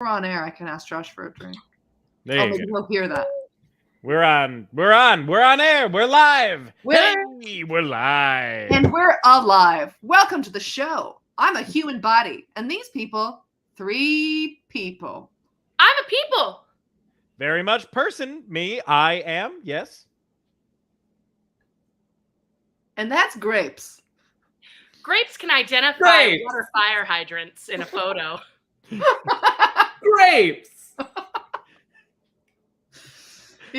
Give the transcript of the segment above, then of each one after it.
we're on air, I can ask Josh for a drink. There you maybe go. he'll hear that. We're on air. We're live. Hey, we're live. And we're alive. Welcome to the show. I'm a human body. And these people, 3 people. I'm a people. Very much person. Me, I am. Yes. And that's Grapes. Grapes can identify water fire hydrants in a photo. Grapes.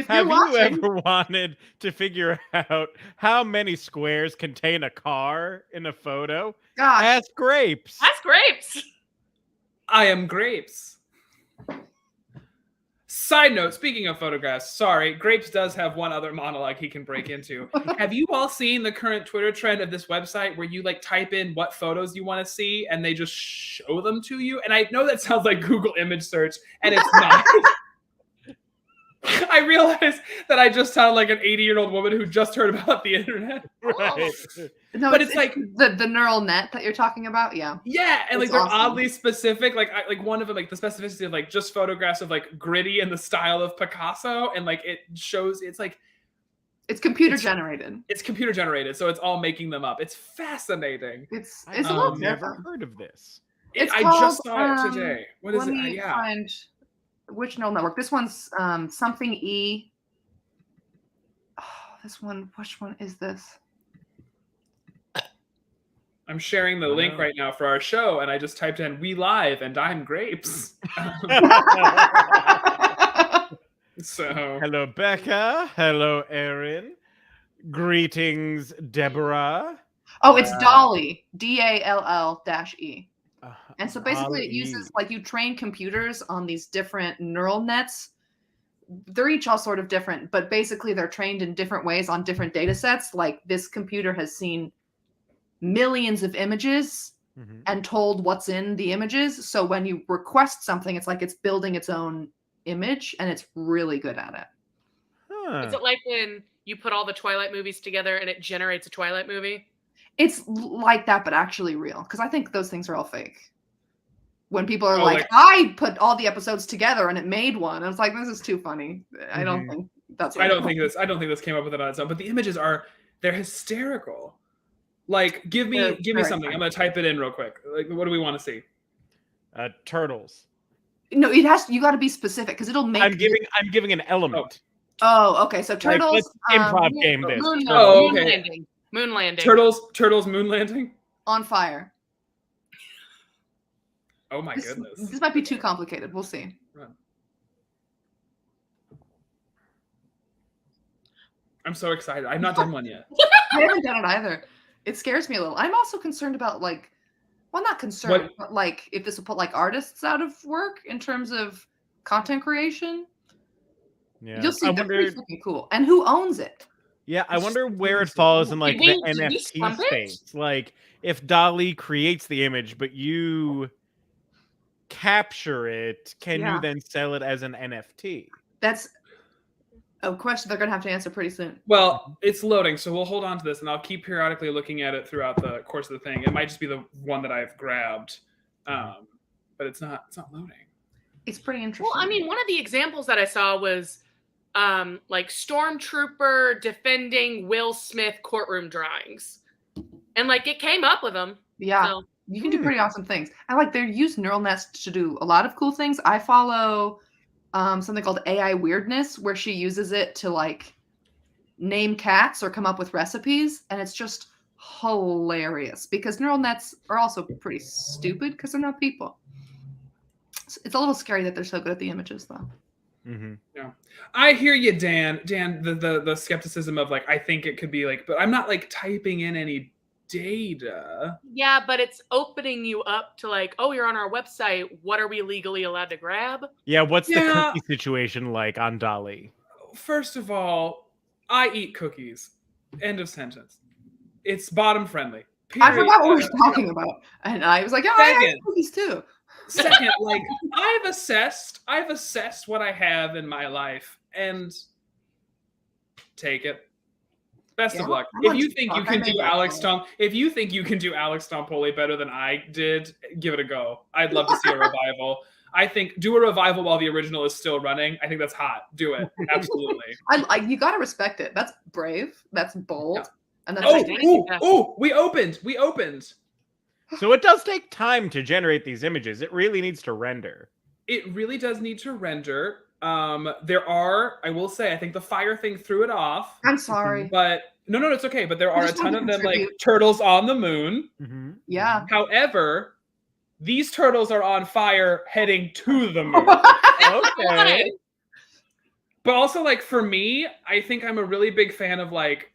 Have you ever wanted to figure out how many squares contain a car in a photo? Gosh. Ask Grapes. Ask Grapes. I am Grapes. Side note, speaking of photographs, sorry, Grapes does have one other monologue he can break into. Have you all seen the current Twitter trend of this website where you like type in what photos you want to see and they just show them to you? And I know that sounds like Google image search, and it's not. I realized that I just sound like an 80-year-old woman who just heard about the internet. Right. No, but it's like the neural net that you're talking about. Yeah. Yeah, and like they're awesome. oddly specific. Like one of them, like the specificity of like just photographs of like gritty in the style of Picasso, and like it shows it's computer generated. It's computer generated, so it's all making them up. It's fascinating. It's a I've little never different. heard of this. I just saw it today. What is let it? me Yeah. find which neural network. This one's something E. Oh, this one. Which one is this? I'm sharing the link right now for our show, and I just typed in "We Live" and I'm Grapes. So hello, Becca. Hello, Erin. Greetings, Deborah. Oh, it's Dolly. DALL-E. And so basically it Dolly. uses, like, you train computers on these different neural nets. They're each all sort of different, but basically they're trained in different ways on different data sets. Like, this computer has seen millions of images and told what's in the images. So when you request something, it's like it's building its own image, and it's really good at it. Huh. Is it like when you put all the Twilight movies together and it generates a Twilight movie? It's like that, but actually real, because I think those things are all fake. When people are I put all the episodes together and it made one, I was like, this is too funny. I don't think that's. I don't think this came up with it on its own. But the images they're hysterical. Like, give me something. I'm gonna type it in real quick. Like, what do we want to see? Turtles. No, it has. You got to be specific because it'll make. I'm giving an element. Oh, okay. So turtles. Let's improv game this. Oh, okay. Moon landing. Turtles moon landing. On fire. Oh my goodness. This might be too complicated. We'll see. Run. I'm so excited. I've not done one yet. I haven't done it either. It scares me a little. I'm also concerned about, like, well, not concerned, but like if this will put like artists out of work in terms of content creation. Yeah. You'll see. They're pretty fucking cool. And who owns it? Yeah, I wonder where it falls in like the NFT space. Like, if Dolly creates the image, but you capture it, can you then sell it as an NFT? That's a question they're going to have to answer pretty soon. Well, it's loading, so we'll hold on to this, and I'll keep periodically looking at it throughout the course of the thing. It might just be the one that I've grabbed, but it's not loading. It's pretty interesting. Well, I mean, one of the examples that I saw was like stormtrooper defending Will Smith courtroom drawings, and like it came up with them. Yeah, so. You can do pretty awesome things. I like they use neural nets to do a lot of cool things. I follow something called AI Weirdness, where she uses it to like name cats or come up with recipes, and it's just hilarious because neural nets are also pretty stupid because they're not people. It's a little scary that they're so good at the images, though. Yeah, I hear you, Dan. The skepticism of like, I think it could be like, but I'm not like typing in any data. Yeah, but it's opening you up to like, oh, you're on our website. What are we legally allowed to grab? Yeah, what's the cookie situation like on Dolly? First of all, I eat cookies. End of sentence. It's bottom friendly. Period. I forgot what we were talking about, and I was like, "Oh, I eat cookies too." Second, like I've assessed what I have in my life, and take it. Best of luck. If you think you can do Alex Tompoli better than I did, give it a go. I'd love to see a revival. I think do a revival while the original is still running. I think that's hot. Do it. Absolutely. You got to respect it. That's brave. That's bold. Yeah. And that's we opened. So it does take time to generate these images. It really needs to render. It really does need to render. There are, I will say, I think the fire thing threw it off. I'm sorry. But no, it's okay. But there are a ton of them, like turtles on the moon. Mm-hmm. Yeah. However, these turtles are on fire heading to the moon. Okay. But also, like, for me, I think I'm a really big fan of, like,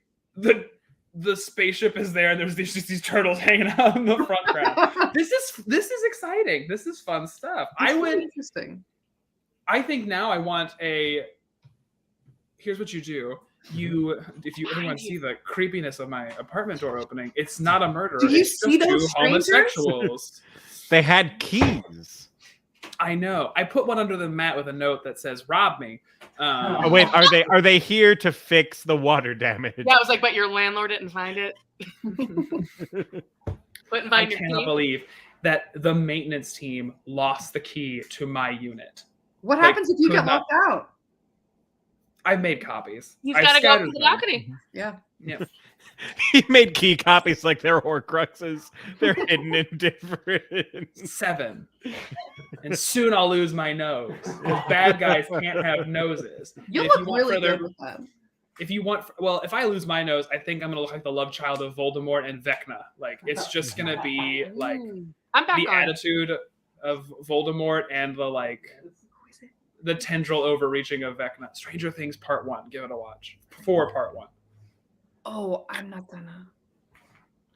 the spaceship is there and there's just these turtles hanging out in the front ground. This is exciting. This is fun stuff. Interesting. I think now I want here's what you do. If anyone see the creepiness of my apartment door opening, it's not a murderer. Do you see those two homosexuals? They had keys. I know. I put one under the mat with a note that says "Rob me." Oh wait, are they here to fix the water damage? Yeah, I was like, but your landlord didn't find it. I cannot believe that the maintenance team lost the key to my unit. What happens if you get locked out? I've made copies. You've got to go to the balcony. Yeah. He made key copies like they're Horcruxes. They're hidden in different 7. And soon I'll lose my nose. Because bad guys can't have noses. You look really good with that. If I lose my nose, I think I'm gonna look like the love child of Voldemort and Vecna. Like it's just gonna be like the attitude of Voldemort and the tendril overreaching of Vecna. Stranger Things Part 1. Give it a watch. 4 Part 1. Oh, I'm not gonna.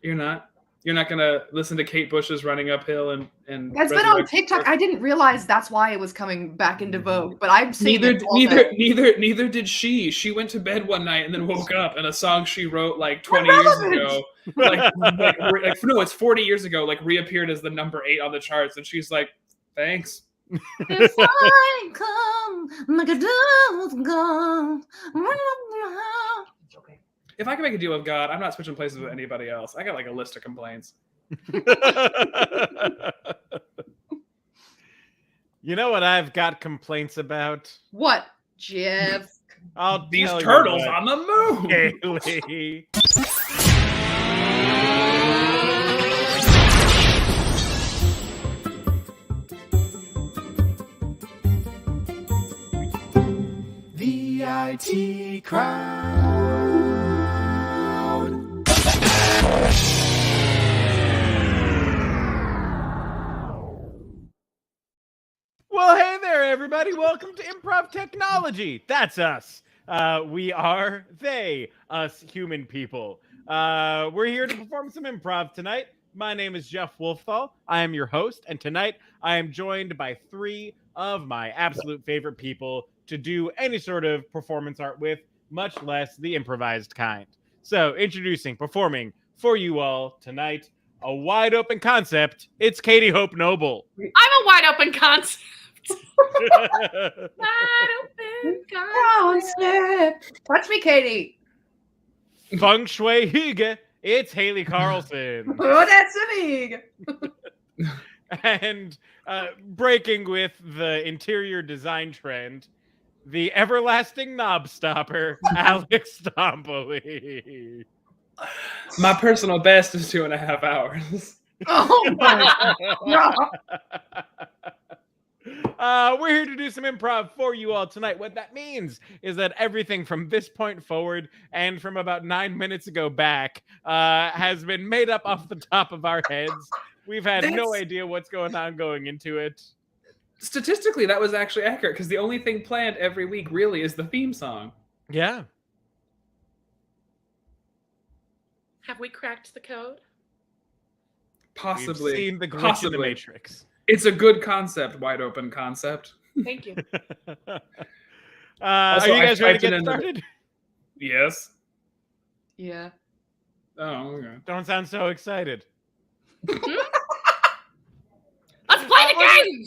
You're not? You're not gonna listen to Kate Bush's Running Uphill and that's been on TikTok. I didn't realize that's why it was coming back into vogue. But I'm seeing neither did she. She went to bed one night and then woke up and a song she wrote like 20 years ago. No, it's 40 years ago, like reappeared as the number 8 on the charts, and she's like, thanks. If I come like a dove gone. If I can make a deal with God, I'm not switching places with anybody else. I got like a list of complaints. You know what I've got complaints about? What, Jeff? These turtles on the moon. Haley. The IT crowd. Well, hey there, everybody. Welcome to Improv Technology. That's us. We are they, us human people. We're here to perform some improv tonight. My name is Jeff Wolfthal. I am your host, and tonight I am joined by 3 of my absolute favorite people to do any sort of performance art with, much less the improvised kind. So, introducing, performing for you all tonight, a wide open concept. It's Katie Hope Noble. I'm a wide open concept. Wide open concept. Touch me, Katie. Feng Shui Hygge. It's Haley Carlson. Oh, that's a big. And breaking with the interior design trend, the everlasting knob stopper, Alex Stompoli. My personal best is 2.5 hours. Oh my God. We're here to do some improv for you all tonight. What that means is that everything from this point forward and from about 9 minutes ago back has been made up off the top of our heads. We've had no idea what's going on going into it. Statistically, that was actually accurate because the only thing planned every week really is the theme song. Yeah. Have we cracked the code? Possibly. We've seen the glitch in the Matrix. It's a good concept, wide open concept. Thank you. Are you guys ready to get started? Yes. Yeah. Oh, okay. Don't sound so excited. Let's play the game!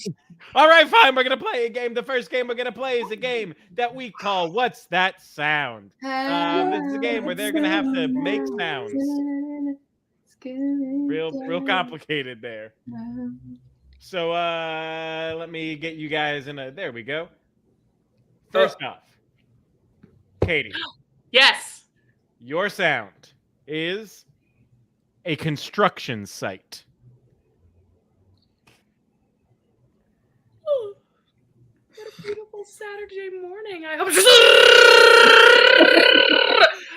All right, fine. We're going to play a game. The first game we're going to play is a game that we call What's That Sound? This is a game where they're going to have to make sounds. Real complicated there. So let me get you guys in a. There we go. First off, Katie. Yes. Your sound is a construction site. Oh, what a beautiful Saturday morning. I hope.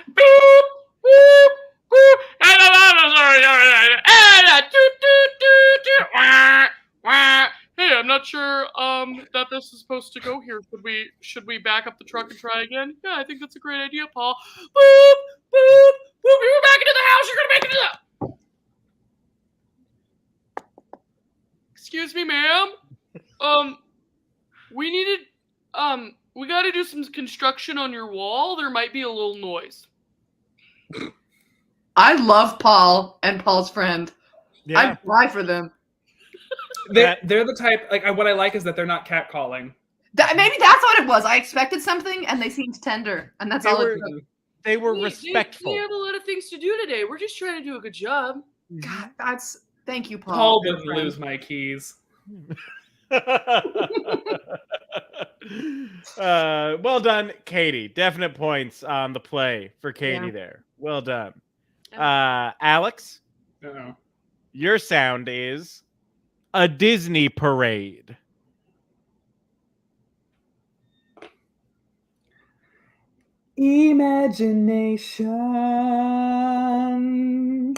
Beep, boop, boop. Hey, I'm not sure that this is supposed to go here. Should we back up the truck and try again? Yeah, I think that's a great idea, Paul. Boop, boop, boop. You're back into the house. You're gonna make it into the. Excuse me, ma'am. We needed. We got to do some construction on your wall. There might be a little noise. I love Paul and Paul's friend. Yeah. I'd fly for them. They're the type, like, what I like is that they're not catcalling. Maybe that's what it was. I expected something, and they seemed tender, and that's all it took. They were respectful. We have a lot of things to do today. We're just trying to do a good job. God, thank you, Paul. Paul wouldn't lose my keys. Well done, Katie. Definite points on the play for Katie Yeah. there. Well done. Alex, Uh-oh. your sound is a Disney parade. Imagination.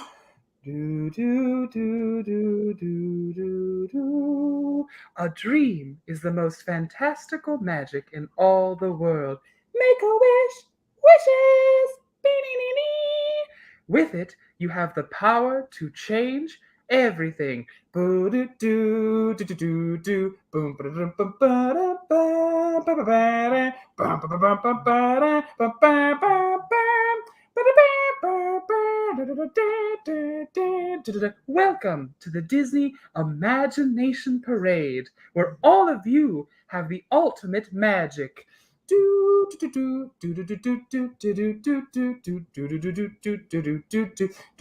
Do, do, do, do, do, do, do. A dream is the most fantastical magic in all the world. Make a wish, wishes. Be-dee-dee-dee. With it, you have the power to change everything. Boo-doo-doo, do-do-do-do. Boom, ba-da-dum, ba-ba-da-bam, ba-ba-ba-da, bum, ba-ba-bum-ba-ba-da, ba-ba-ba-bam, ba-da-bam-ba-ba-da-da-da-da-da-da-da. Welcome to the Disney Imagination Parade, where all of you have the ultimate magic. Do do do do do do do do do do do do do do do do do do do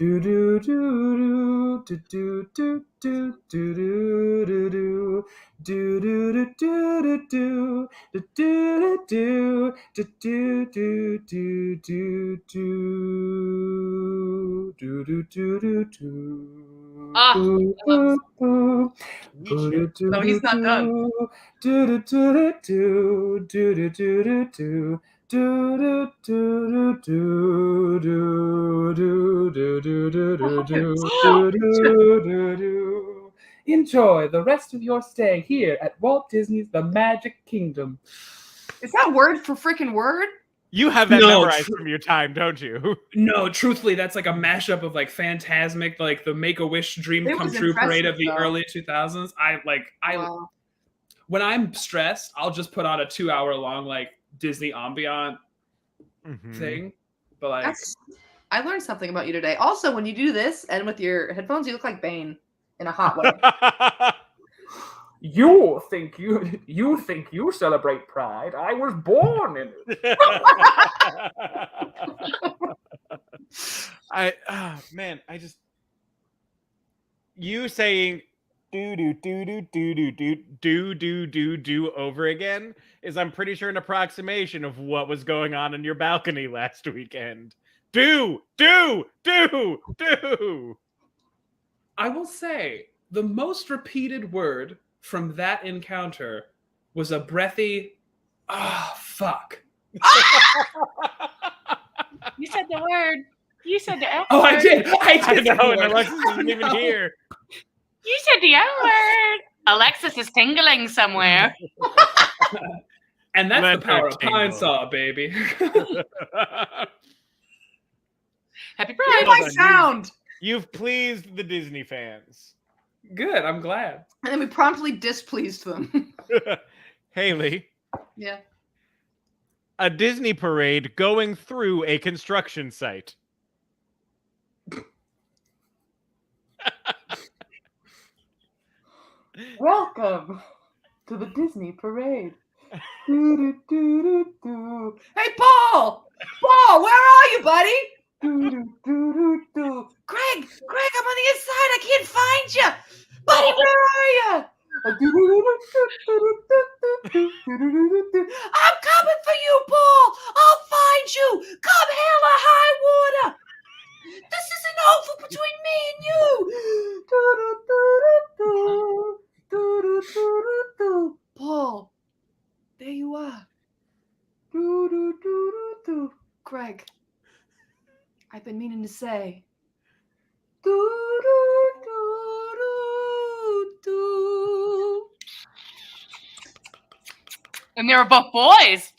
No, he's not done. Enjoy the rest of your stay here at Walt Disney's The Magic Kingdom. Is that word for freaking word? You have that No, memorized from your time, don't you? No, truthfully, that's like a mashup of like Phantasmic, like the Make-A-Wish Dream It Come was True parade impressive, of the though. early 2000s. Wow. When I'm stressed, I'll just put on a 2-hour-long like Disney ambient thing. But like, I learned something about you today. Also, when you do this and with your headphones, you look like Bane in a hot way. you think you celebrate Pride? I was born in it. I just you saying do over again is, I'm pretty sure, an approximation of what was going on in your balcony last weekend. Do. I will say the most repeated word from that encounter was a breathy, fuck. You said the word. You said the F Oh, word. I did. I know, and Alexis isn't even here. You said the F word. Alexis is tingling somewhere. And that's Let the power her of tingle. Pine Saw, baby. Happy Here's Pride. my sound. You've pleased the Disney fans. Good, I'm glad. And then we promptly displeased them. Haley, Yeah. a Disney parade going through a construction site. Welcome to the Disney parade. Do-do-do-do-do. Hey, Paul! Paul, where are you, buddy? Do-do-do-do-do. Greg, I'm on the inside. I can't find you. Buddy, where are you? coming for you, Paul. I'll find you. Come hell or high water. This isn't over between me and you. Paul, there you are. Craig, I've been meaning to say. And they were both boys.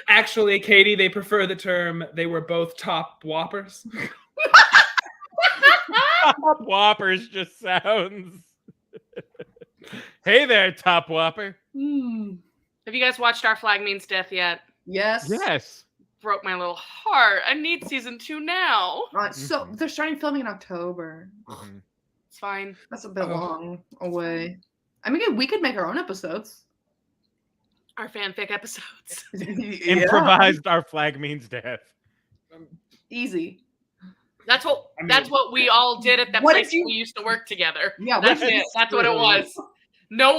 Actually, Katie, they prefer the term they were both top whoppers. Top Whoppers just sounds. Hey there, Top Whopper. Have you guys watched Our Flag Means Death yet? Yes. Yes. Broke my little heart. I need season 2 now. So they're starting filming in October. It's fine. That's a bit long away. I mean, we could make our own episodes. Our fanfic episodes. Improvised Our Flag Means Death. Easy. That's what we all did at that place we used to work together. Yeah, that's it. That's what it was. No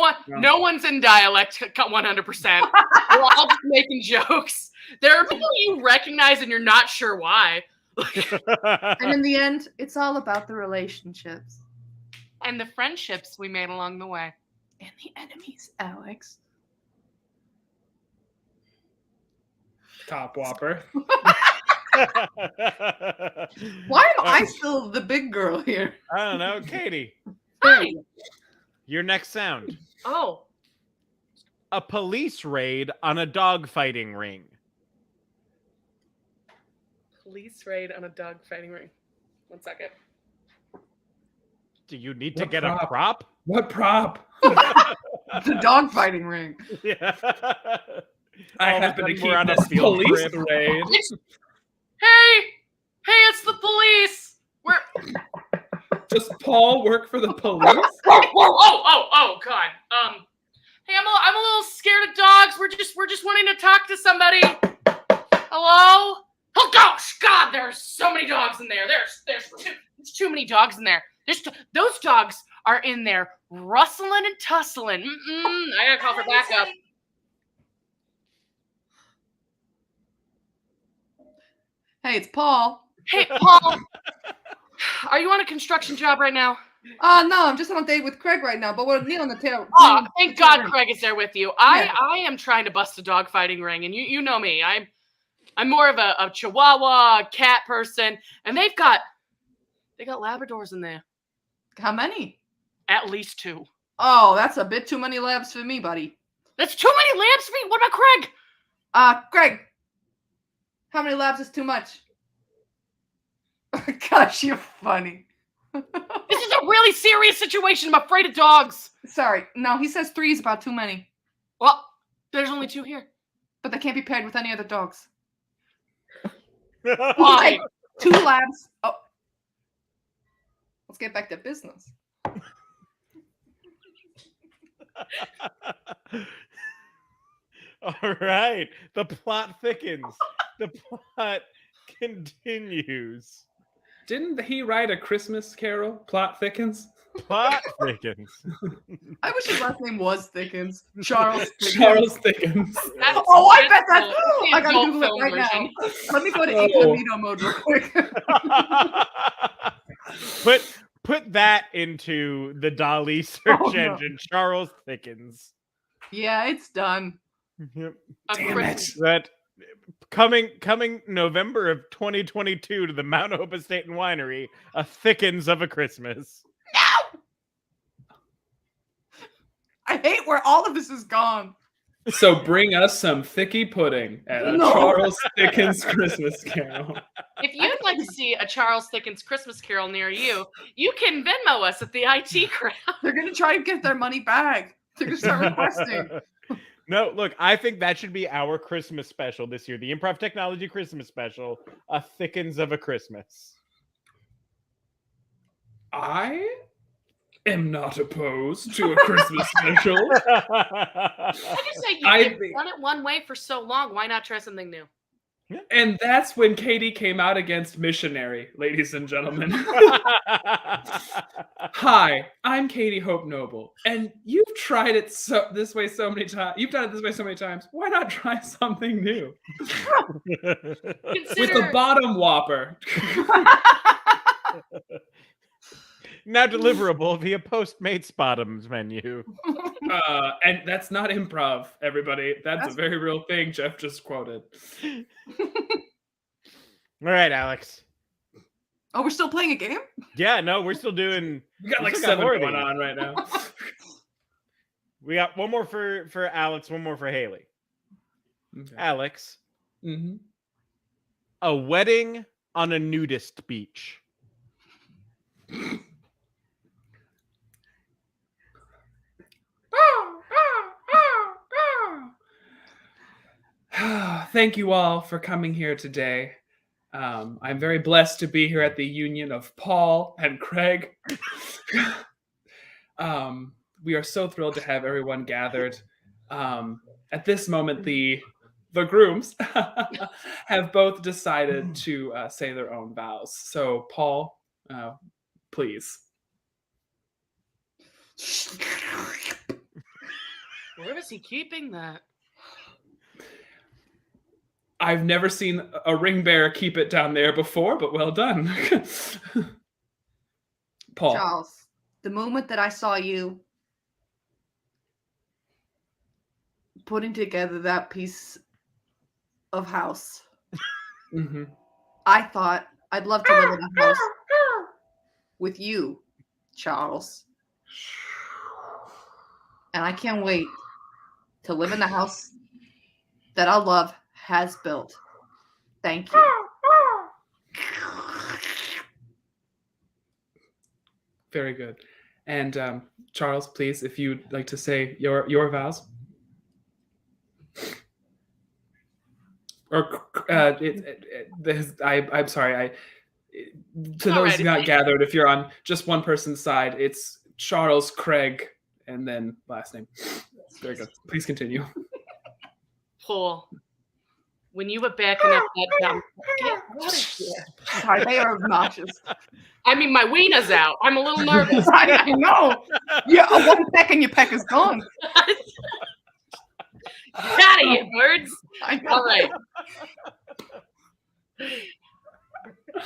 one's in dialect 100%. We're all just making jokes. There are people you recognize and you're not sure why. And in the end, it's all about the relationships. And the friendships we made along the way. And the enemies, Alex. Top Whopper. Why am I still the big girl here? I don't know. Katie. Hi. Your next sound. Oh. A police raid on a dogfighting ring. Police raid on a dogfighting ring. 1 second. Do you need to get a prop? What prop? The dogfighting ring. Yeah. I happen to keep on a this field police trip. raid. Hey, it's the police. Does Paul work for the police? Oh, God. Hey, I'm a little scared of dogs. We're just wanting to talk to somebody. Hello? Oh gosh, God, there's so many dogs in there. There's too many dogs in there. Those dogs are in there rustling and tussling. I gotta call for backup. Hey, it's Paul. Hey, Paul. Are you on a construction job right now? No, I'm just on a date with Craig right now, but we're on the tail. Oh, thank God Craig is there with you. I am trying to bust a dog fighting ring, and you know me. I'm more of a Chihuahua cat person, and they got Labradors in there. How many? At least 2. Oh, that's a bit too many labs for me, buddy. That's too many labs for me. What about Craig? Craig. How many labs is too much? Gosh, you're funny. This is a really serious situation. I'm afraid of dogs. Sorry. No, he says 3 is about too many. Well, there's only 2 here. But they can't be paired with any other dogs. Why? 2 labs. Oh. Let's get back to business. All right. The plot thickens. The plot continues. Didn't he write a Christmas Carol? Plot thickens. Plot thickens. I wish his last name was Thickens. Charles Thickens. Charles Thickens. I bet that's. I gotta Google it right now. Let me go to incognito mode real quick. Put that into the Dolly search engine. Charles Thickens. Yeah, it's done. Yep. Damn it. That coming November of 2022 to the Mount Hope Estate and Winery, a Thickens of a Christmas. No! I hate where all of this is gone. So bring us some thicky pudding at a Charles Thickens Christmas Carol. If you'd like to see a Charles Thickens Christmas Carol near you, you can Venmo us at the IT Crowd. They're going to try to get their money back. They're going to start requesting. No, look, I think that should be our Christmas special this year. The Improv Technology Christmas special, a Thickens of a Christmas. I am not opposed to a Christmas special. I just say you've done it one way for so long. Why not try something new? And that's when Katie came out against missionary, ladies and gentlemen. Hi, I'm Katie Hope Noble, and you've tried it this way so many times. You've done it this way so many times. Why not try something new with the bottom whopper? Now deliverable via Postmates bottoms menu. And that's not improv, everybody. That's a very real thing Jeff just quoted. All right, Alex. Oh, we're still playing a game? Yeah, no, we're still doing. We got like 7 going on right now. We got one more for Alex, one more for Haley. Okay. Alex. Mm-hmm. A wedding on a nudist beach. Thank you all for coming here today. I'm very blessed to be here at the union of Paul and Craig. We are so thrilled to have everyone gathered. At this moment, the grooms have both decided to say their own vows. So, Paul, please. Where is he keeping that? I've never seen a ring bearer keep it down there before, but well done. Paul. Charles, the moment that I saw you putting together that piece of house, mm-hmm. I thought I'd love to live in a house with you, Charles. And I can't wait to live in the house that our love has built. Thank you. Very good. And Charles, please, if you'd like to say your vows. Or I'm sorry. To those who not gathered, if you're on just one person's side, it's Charles, Craig, and then last name. Very good. Please continue. Paul, when you were backing up that dump, get out of here. Sorry, they are obnoxious. I mean, my wiener's out. I'm a little nervous. I know. Yeah, one peck and your peck is gone. Get out of here, birds. All right.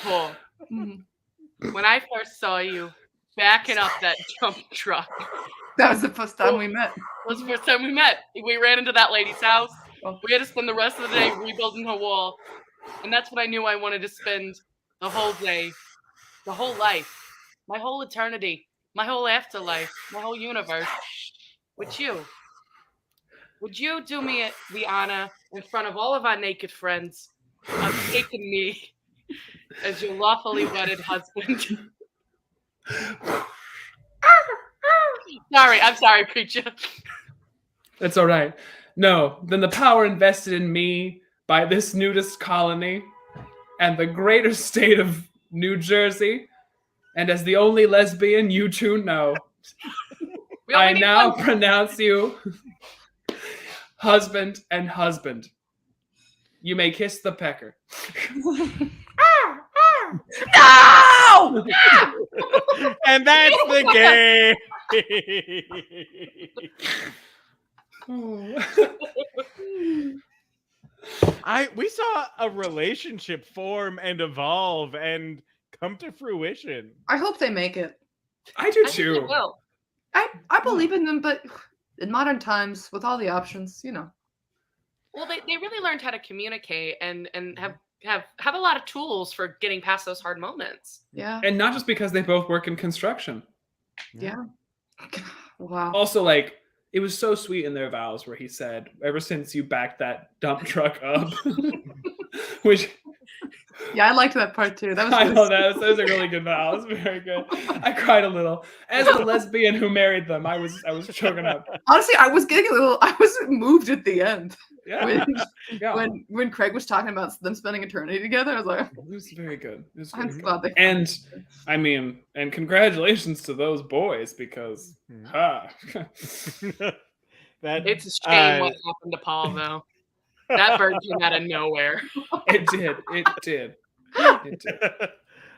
Paul, when I first saw you backing up that dump truck. That was the first time we met. That was the first time we met. We ran into that lady's house. We had to spend the rest of the day rebuilding her wall. And that's what I knew I wanted to spend the whole day, the whole life, my whole eternity, my whole afterlife, my whole universe with you. Would you do me the honor in front of all of our naked friends of taking me as your lawfully wedded husband? I'm sorry, preacher. That's all right. No, then the power invested in me by this nudist colony and the greater state of New Jersey, and as the only lesbian you two know, I now pronounce you husband and husband. You may kiss the pecker. No! And that's the game. We saw a relationship form and evolve and come to fruition. I hope they make it. I do too. I believe in them, but in modern times, with all the options, you know. Well, they really learned how to communicate and have a lot of tools for getting past those hard moments. Yeah. And not just because they both work in construction. Yeah. Wow. Also, like, it was so sweet in their vows where he said, ever since you backed that dump truck up, which... Yeah, I liked that part too. That was I know that was a really good vow. It was very good. I cried a little. As the lesbian who married them, I was choking up. Honestly, I was moved at the end. Yeah. When Craig was talking about them spending eternity together, I was like, it was very good. I'm glad they and congratulations to those boys because it's a shame what happened to Paul though. That bird came out of nowhere. It did. It did.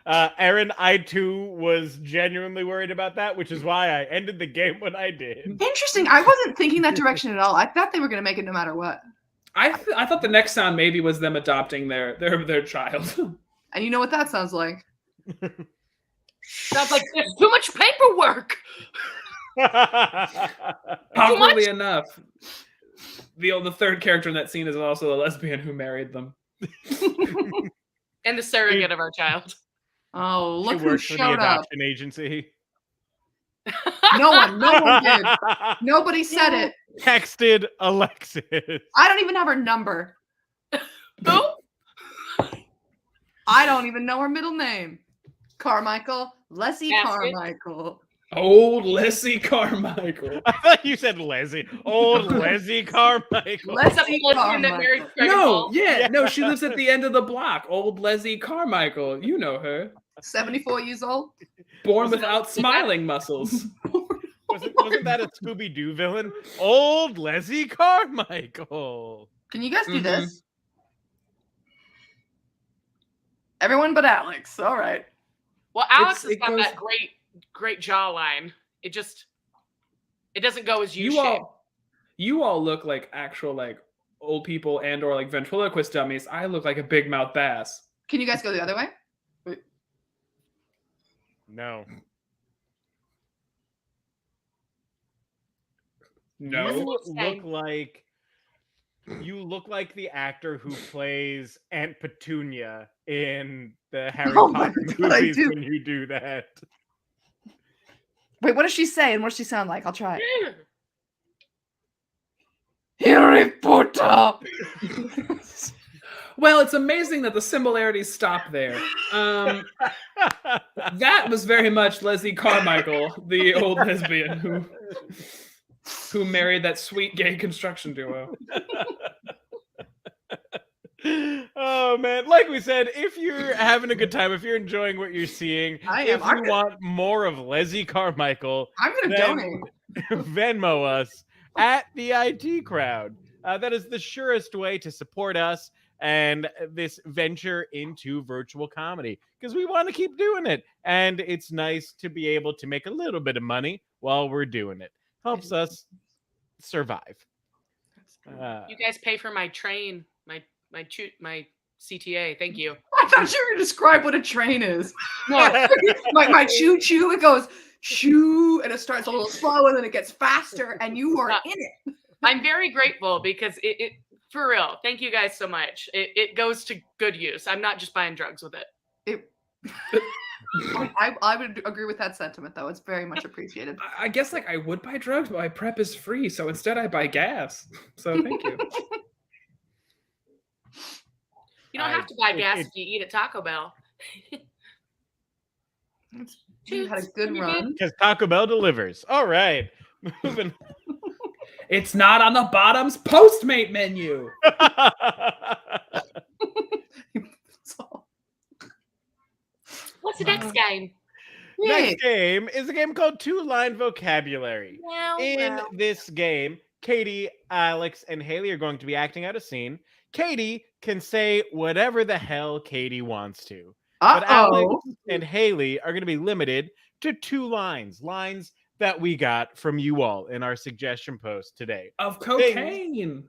Aaron, I too was genuinely worried about that, which is why I ended the game when I did. Interesting. I wasn't thinking that direction at all. I thought they were going to make it no matter what. I thought the next sound maybe was them adopting their child. And you know what that sounds like? Sounds like there's too much paperwork. Awkwardly enough, the third character in that scene is also a lesbian who married them. And the surrogate of our child. Oh, look She who works for the showed up. adoption agency. No one did. Nobody said it. Texted Alexis. I don't even have her number. Who? I don't even know her middle name. Carmichael. Leslie Ask it. Carmichael. Old Leslie Carmichael. I thought you said Leslie. Old Leslie Carmichael. Leslie Lesbian that married Carmichael. Craig No, Paul. yeah, no, she lives at the end of the block. Old Leslie Carmichael. You know her. 74 years old. Born without smiling muscles. Wasn't that a Scooby-Doo villain? Old Leslie Carmichael. Can you guys do this? Everyone but Alex. All right. Well, Alex It has got goes- that great jawline. It doesn't go as you You shape. you all look like actual like old people and or like ventriloquist dummies. I look like a big mouth bass. Can you guys go the other way? No. No. You look like the actor who plays Aunt Petunia in the Harry Oh my Potter God, I movies do. when you do that. Wait, what does she say and what does she sound like? I'll try it. Harry Potter. Well, it's amazing that the similarities stop there. That was very much Leslie Carmichael, the old lesbian who married that sweet gay construction duo. Oh man, like we said, if you're having a good time, if you're enjoying what you're seeing, I if am. you want more of Leslie Carmichael, I'm going to then donate. Venmo us at the IT Crowd. That is the surest way to support us and this venture into virtual comedy, because we want to keep doing it, and it's nice to be able to make a little bit of money while we're doing it. Helps us survive. You guys pay for my train, my CTA. Thank you. I thought you were going to describe what a train is. No, like my choo-choo, it goes choo, and it starts a little slow, and then it gets faster, and you are in it. I'm very grateful because it for real. Thank you guys so much. It goes to good use. I'm not just buying drugs with it. I would agree with that sentiment, though. It's very much appreciated. I guess like I would buy drugs, but my prep is free, so instead I buy gas. So thank you. You don't have to buy gas if you eat at Taco Bell. You had a good run. Because Taco Bell delivers. All right. Moving. It's not on the bottom's Postmate menu. What's the next game? Next game is a game called Two Line Vocabulary. In this game, Katie, Alex, and Haley are going to be acting out a scene. Katie can say whatever the hell Katie wants to. But Alex and Haley are going to be limited to 2 lines that we got from you all in our suggestion post today. Of cocaine.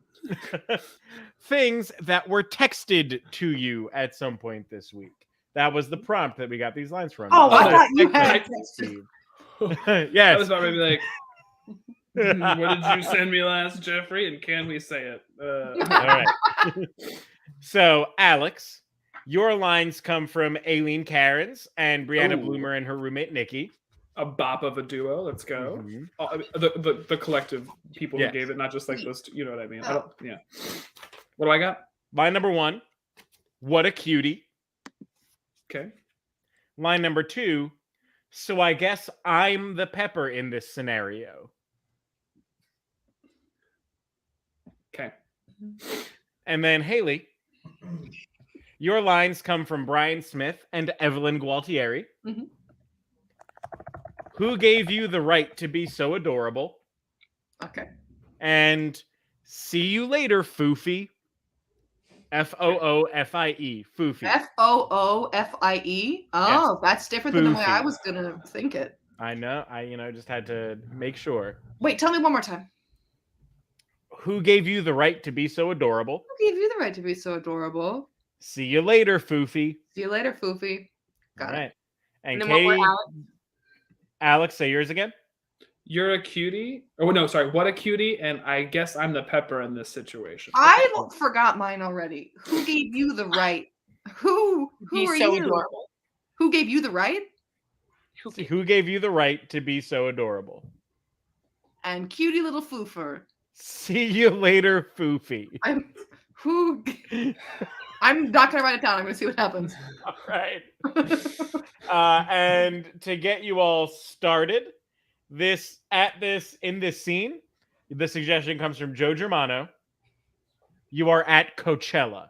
Things that were texted to you at some point this week. That was the prompt that we got these lines from. Oh, I thought you had texted. Yes. I was about to be like, what did you send me last, Jeffrey? And can we say it? All right. So, Alex, your lines come from Aileen Cairns and Brianna Bloomer and her roommate, Nikki. A bop of a duo. Let's go. Mm-hmm. The collective people Yes. who gave it, not just like those. You know what I mean? Yeah. What do I got? Line number 1, what a cutie. Okay. Line number 2, so I guess I'm the pepper in this scenario. Okay. And then Haley, your lines come from Brian Smith and Evelyn Gualtieri. Mhm. Who gave you the right to be so adorable? Okay. And see you later, Foofy. Foofie. Foofie. Foofie. Oh, that's different than the way I was gonna think it. I know. I just had to make sure. Wait, tell me one more time. Who gave you the right to be so adorable? Who gave you the right to be so adorable? See you later, Foofie. See you later, Foofie. All right. And then Kay, what were Alex, say yours again. You're a cutie. Oh no, sorry. What a cutie, and I guess I'm the pepper in this situation. I forgot mine already. Who gave you the right? Who are so you? adorable. Who gave you the right? Who gave you the right to be so adorable? And cutie little foofer. See you later, Foofie. I'm not gonna write it down. I'm gonna see what happens. All right. And to get you all started, in this scene, the suggestion comes from Joe Germano. You are at Coachella.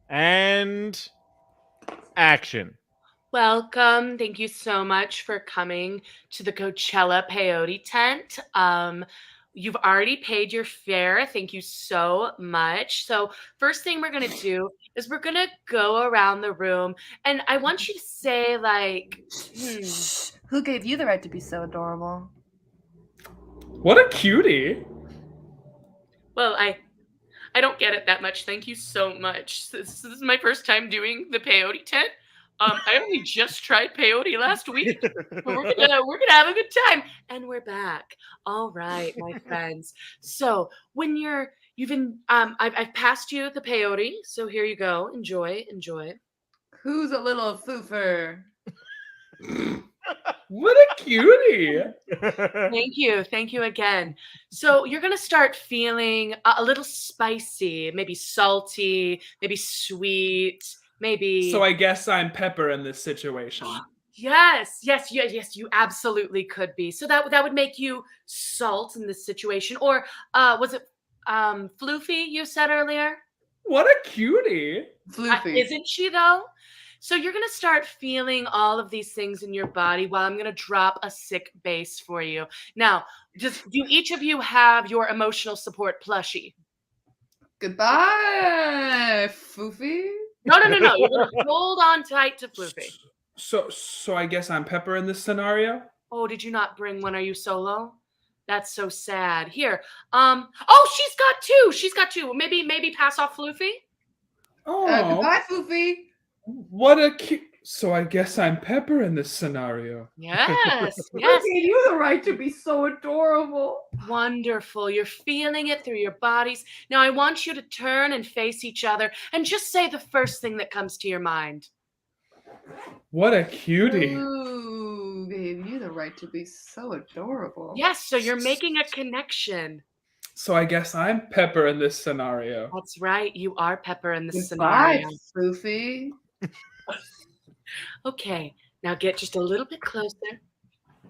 And action. Welcome. Thank you so much for coming to the Coachella peyote tent. You've already paid your fare. Thank you so much. So first thing we're going to do is we're going to go around the room, and I want you to say like, Who gave you the right to be so adorable? What a cutie. Well, I don't get it that much. Thank you so much. This is my first time doing the peyote tent. I only just tried peyote last week, but we're gonna have a good time, and we're back. All right, my friends. So when I've passed you the peyote, so here you go. Enjoy. Who's a little foofer? What a cutie. Thank you again. So you're gonna start feeling a little spicy, maybe salty, maybe sweet. Maybe. So I guess I'm pepper in this situation. Yes, you absolutely could be. So that would make you salt in this situation. Or was it floofy you said earlier? What a cutie. Floofy. Isn't she though? So you're going to start feeling all of these things in your body while I'm going to drop a sick bass for you. Now, do each of you have your emotional support plushie? Goodbye, Foofy. No. You're going to hold on tight to Floofy. So I guess I'm pepper in this scenario? Oh, did you not bring one? Are you solo? That's so sad. Here. Oh, she's got two. Maybe pass off Floofy? Oh. Goodbye, Foofy. What a cute. So I guess I'm pepper in this scenario. Yes. Who gave you the right to be so adorable? Wonderful. You're feeling it through your bodies. Now I want you to turn and face each other and just say the first thing that comes to your mind. What a cutie. Who gave you the right to be so adorable? Yes, so you're making a connection. So I guess I'm pepper in this scenario. That's right. You are pepper in this Goodbye, scenario. Foofy. Okay, now get just a little bit closer.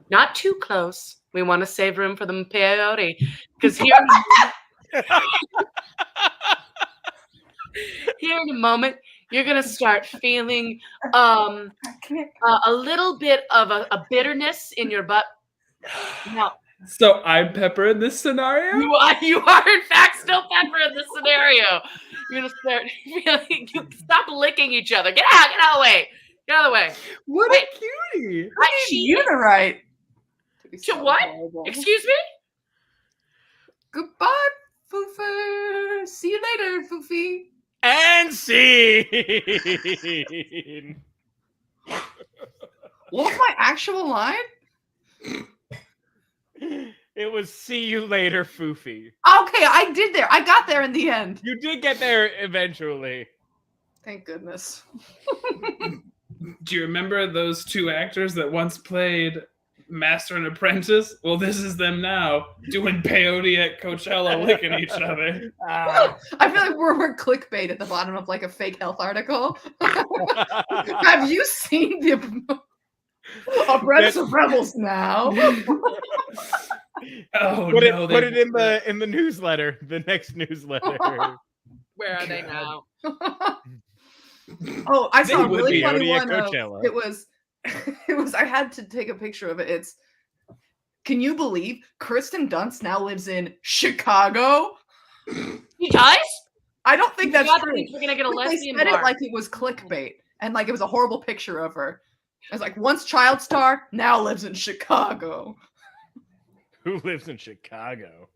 Not too close. We want to save room for the peyote. Because here in a moment, you're going to start feeling a little bit of a bitterness in your butt. Now, so I'm pepper in this scenario? You are in fact still pepper in this scenario. You're going to start feeling, stop licking each other. Get out of the way. Get out of the way. What a cutie. Who gave you the right to be To so what? adorable? Excuse me? Goodbye, Foofer. See you later, Foofy. And scene. What was my actual line? It was see you later, Foofy. Okay, I got there in the end. You did get there eventually. Thank goodness. Do you remember those two actors that once played Master and Apprentice? Well, this is them now doing peyote at Coachella, licking each other. I feel like we're clickbait at the bottom of like a fake health article. Have you seen the Apprentice of Rebels now? Oh, put no, it in the newsletter, the next newsletter. Where are they now? Oh, I saw a would really be funny at one. Coachella. It was I had to take a picture of it. Can you believe Kristen Dunst now lives in Chicago? He does? I don't think that's true. We're gonna get a They lesbian said bar. it like it was clickbait, and like it was a horrible picture of her. It's like once child star, now lives in Chicago. Who lives in Chicago?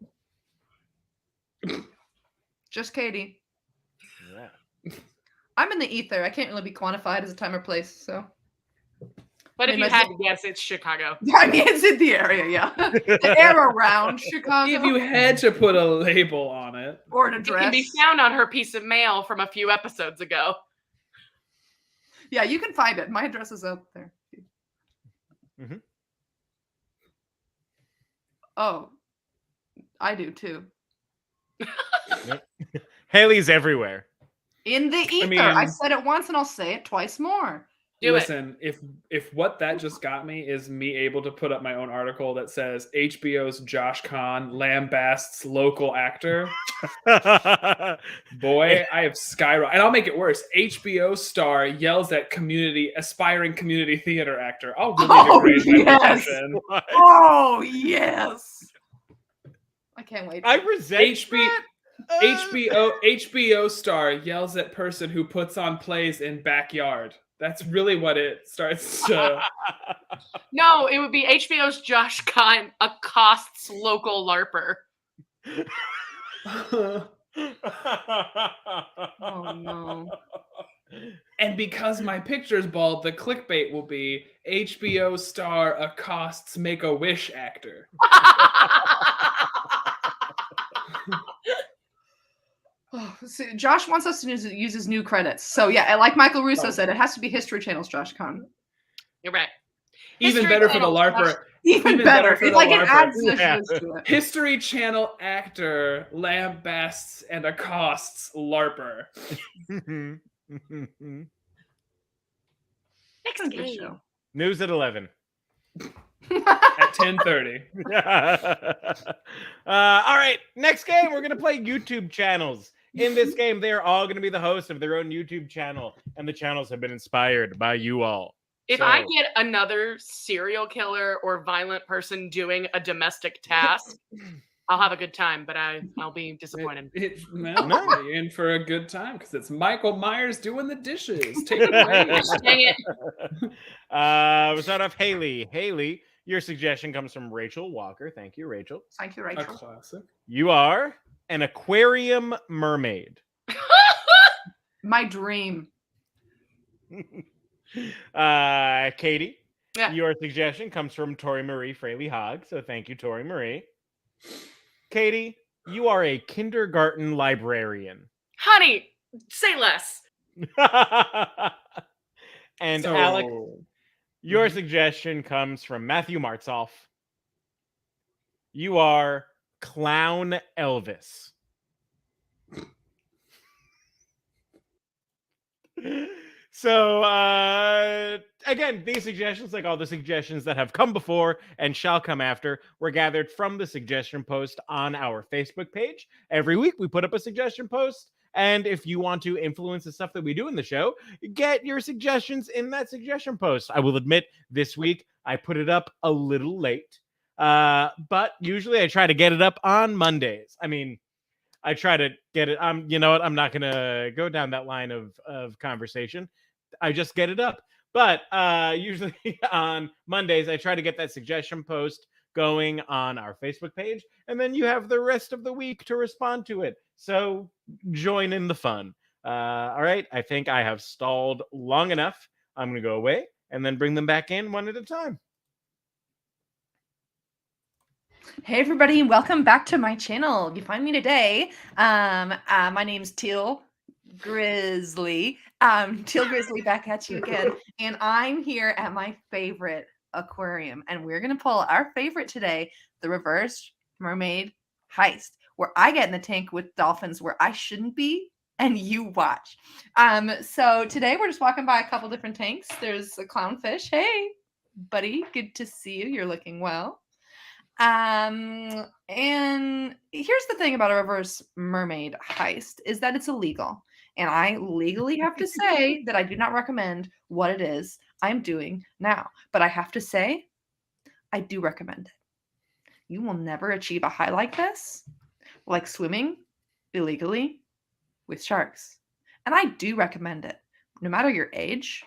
Just Katie. Yeah. I'm in the ether. I can't really be quantified as a time or place, so. But if Maybe you had to guess, it's Chicago. I mean, it's in the area, yeah. The air around Chicago. If you had to put a label on it. Or an It address. can be found on her piece of mail from a few episodes ago. Yeah, you can find it. My address is out there. Mm-hmm. Oh, I do too. Yep. Haley's everywhere. In the ether. I said it once and I'll say it twice more. Listen, if what that just got me is me able to put up my own article that says HBO's Josh Kahn lambasts local actor, boy, I have skyrocketed. And I'll make it worse. HBO star yells at aspiring community theater actor. I'll really degrade my profession. Oh yes. I can't wait. I resent HBO star yells at person who puts on plays in backyard. That's really what it starts to. No, it would be HBO's Josh Kahn accosts local LARPer. Oh no. And because my picture's bald, the clickbait will be HBO star accosts Make-A-Wish actor. Oh, see, Josh wants us to use his new credits. So yeah, like Michael Russo said, it has to be History Channel's Josh Kahn. You're right. Even better for the LARPer. Even better. It's like it adds to it. History Channel actor lambasts and accosts LARPer. Next game. Show. News at 11. At 10:30. All right, next game, we're going to play YouTube channels. In this game, they are all going to be the host of their own YouTube channel, and the channels have been inspired by you all. If I get another serial killer or violent person doing a domestic task, I'll have a good time, but I'll be disappointed. No, you're in for a good time because it's Michael Myers doing the dishes. Take it away. Dang it. We'll start off Haley. Haley, your suggestion comes from Rachel Walker. Thank you, Rachel. Thank you, A Rachel. classic. You are an aquarium mermaid. My dream. Katie, Yeah. your suggestion comes from Tori Marie Fraley Hogg. So thank you, Tori Marie. Katie, you are a kindergarten librarian. Honey, say less. And Alex, your suggestion comes from Matthew Martzoff. You are Clown Elvis. So, again, these suggestions, like all the suggestions that have come before and shall come after, were gathered from the suggestion post on our Facebook page. Every week, we put up a suggestion post. And if you want to influence the stuff that we do in the show, get your suggestions in that suggestion post. I will admit, this week, I put it up a little late. But usually I try to get it up on Mondays. I mean, I try to get it. You know what? I'm not going to go down that line of conversation. I just get it up. But usually on Mondays, I try to get that suggestion post going on our Facebook page. And then you have the rest of the week to respond to it. So join in the fun. All right. I think I have stalled long enough. I'm going to go away and then bring them back in one at a time. Hey everybody, and welcome back to my channel. You find me today. My name's Teal Grizzly. Teal Grizzly back at you again. And I'm here at my favorite aquarium. And we're gonna pull our favorite today, the reverse mermaid heist, where I get in the tank with dolphins where I shouldn't be, and you watch. So today we're just walking by a couple different tanks. There's a clownfish. Hey, buddy, good to see you. You're looking well. And here's the thing about a reverse mermaid heist is that it's illegal. And I legally have to say that I do not recommend what it is I'm doing now. But I have to say, I do recommend it. You will never achieve a high like this, like swimming illegally, with sharks. And I do recommend it, no matter your age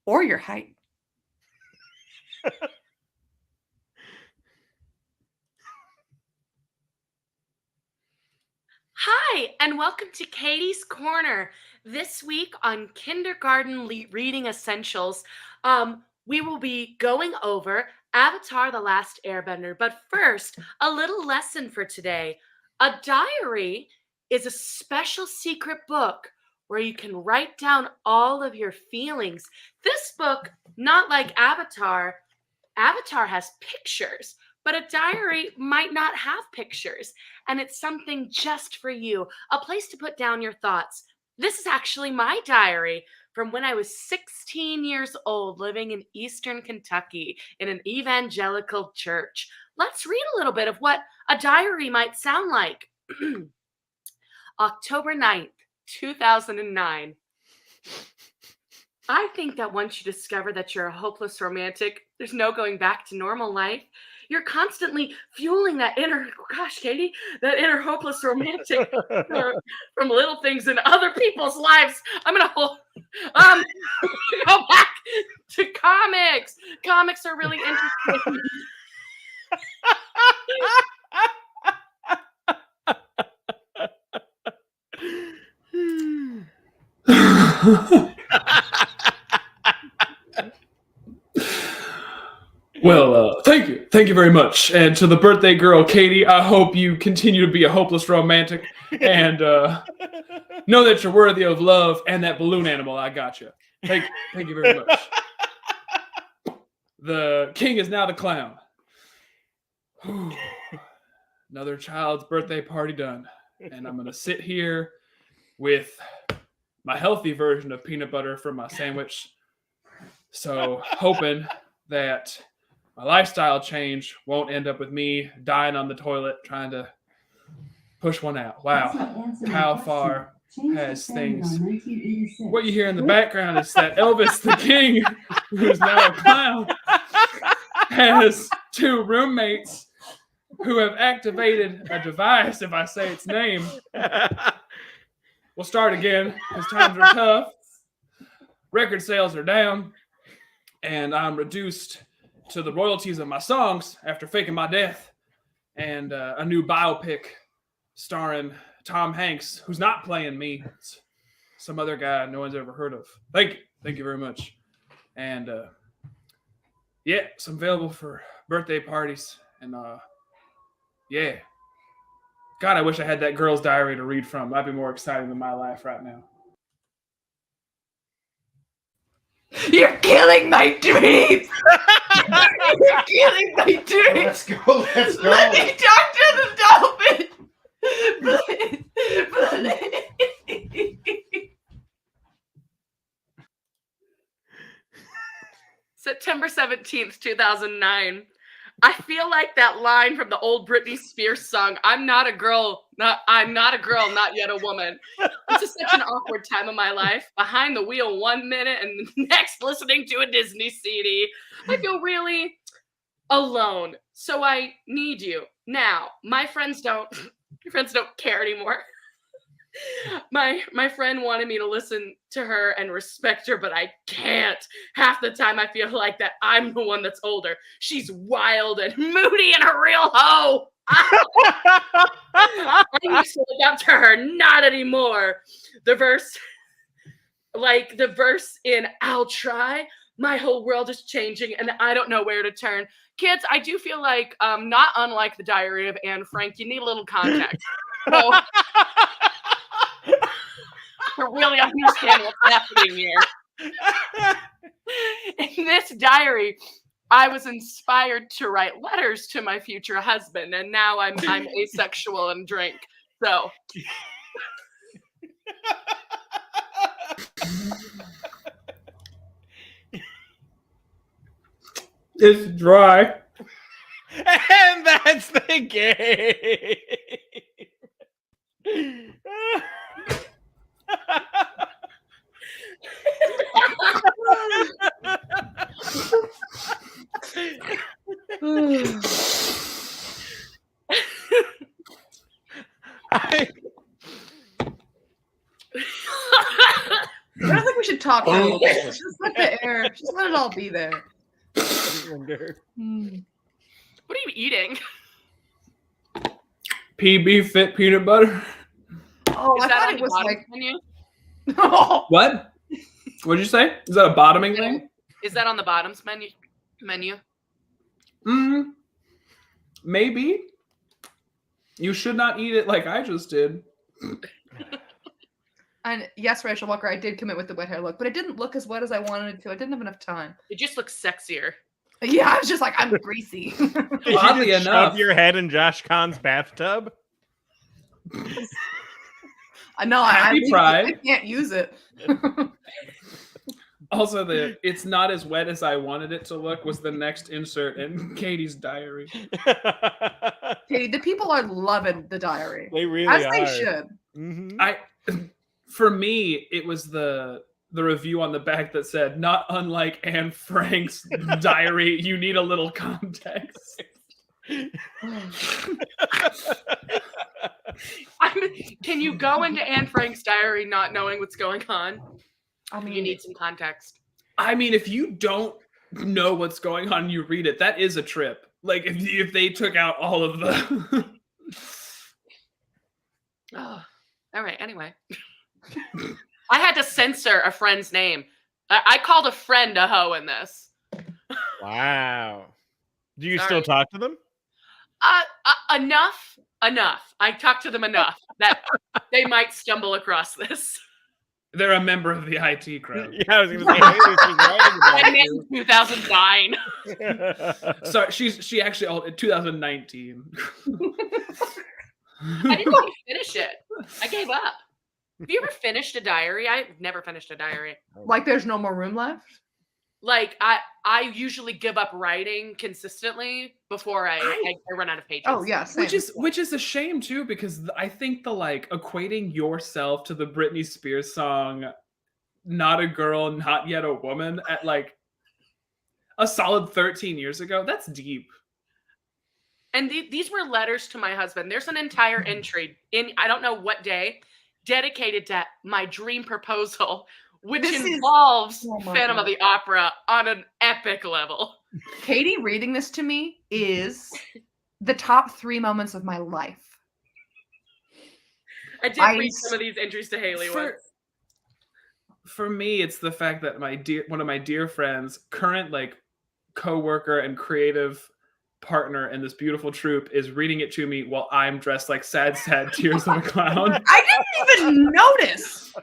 or your height. Hi, and welcome to Katie's Corner. This week on Kindergarten Reading Essentials, we will be going over Avatar: The Last Airbender. But first, a little lesson for today. A diary is a special secret book where you can write down all of your feelings. This book, not like Avatar has pictures, but a diary might not have pictures, and it's something just for you, a place to put down your thoughts. This is actually my diary from when I was 16 years old, living in Eastern Kentucky in an evangelical church. Let's read a little bit of what a diary might sound like. October 9th, 2009. I think that once you discover that you're a hopeless romantic, there's no going back to normal life. You're constantly fueling that inner, gosh, Katie, that inner hopeless romantic from little things in other people's lives. I'm going to go back to comics. Comics are really interesting. Well, thank you. Thank you very much. And to the birthday girl, Katie, I hope you continue to be a hopeless romantic and know that you're worthy of love and that balloon animal. I got you. Thank you very much. The king is now the clown. Another child's birthday party done. And I'm going to sit here with my healthy version of peanut butter for my sandwich. So hoping that my lifestyle change won't end up with me dying on the toilet trying to push one out. Wow. How far has things... What you hear in the background is that Elvis the King, who's now a clown, has two roommates who have activated a device, if I say its name. We'll start again, because times are tough. Record sales are down, and I'm reduced to the royalties of my songs after faking my death, and a new biopic starring Tom Hanks, who's not playing me. It's some other guy no one's ever heard of. Thank you very much. And yeah, it's available for birthday parties, and yeah. God, I wish I had that girl's diary to read from. That'd be more exciting than my life right now. You're killing my dreams! You're killing my dreams! Let's go. Let me talk to the dolphin! September 17th, 2009. I feel like that line from the old Britney Spears song, I'm not a girl, not yet a woman. This is such an awkward time of my life. Behind the wheel 1 minute and the next listening to a Disney CD. I feel really alone. So I need you. Now, my friends don't care anymore. My friend wanted me to listen to her and respect her, but I can't. Half the time I feel like that I'm the one that's older. She's wild and moody and a real hoe. I used to look up to her, not anymore. The verse in I'll try, my whole world is changing and I don't know where to turn. Kids, I do feel like, not unlike the Diary of Anne Frank, you need a little context. So, to really understand what's happening here. In this diary, I was inspired to write letters to my future husband, and now I'm asexual and drink. So It's dry. And that's the game. talk for a little bit. Just let the air. Just let it all be there. What are you eating? PB Fit peanut butter. Oh, Is I that thought on it the was bottom like. menu? What? What did you say? Is that a bottoming thing? Is that on the bottoms menu? Maybe. You should not eat it like I just did. And yes, Rachel Walker, I did commit with the wet hair look, but it didn't look as wet as I wanted it to. I didn't have enough time. It just looks sexier. Yeah, I was just like, I'm greasy. Did Oddly you just enough. shove your head in Josh Kahn's bathtub? No, Happy Pride. I can't use it. Also, the "it's not as wet as I wanted it to look" was the next insert in Katie's diary. Okay, the people are loving the diary. They really As are. they should. Mm-hmm. For me, it was the review on the back that said, "Not unlike Anne Frank's diary, you need a little context." Can you go into Anne Frank's diary not knowing what's going on? I mean, You need some context. I mean, if you don't know what's going on and you read it, that is a trip. Like if they took out all of the Oh, all right. Anyway, I had to censor a friend's name. I called a friend a hoe in this. Wow. Do you Sorry. still talk to them? Enough. I talked to them enough that they might stumble across this. they're a member of the IT crowd. Yeah, I was going to say, hey, she's writing I about meant in 2009. you. So she actually old in 2019. I didn't want to finish it. I gave up. Have you ever finished a diary? I've never finished a diary. like there's no more room left. Like I usually give up writing consistently before I run out of pages. Oh yeah, same. Which is a shame too, because I think the like equating yourself to the Britney Spears song "Not a Girl, Not Yet a Woman" at like a solid 13 years ago, that's deep. And these were letters to my husband. There's an entire entry in I don't know what day dedicated to my dream proposal, which involves Phantom of the Opera on an epic level. Katie reading this to me is the top 3 moments of my life. I did read some of these entries to Haley once. For me, it's the fact that one of my dear friends, current like co-worker and creative partner in this beautiful troupe, is reading it to me while I'm dressed like sad Tears of a Clown. I didn't even notice.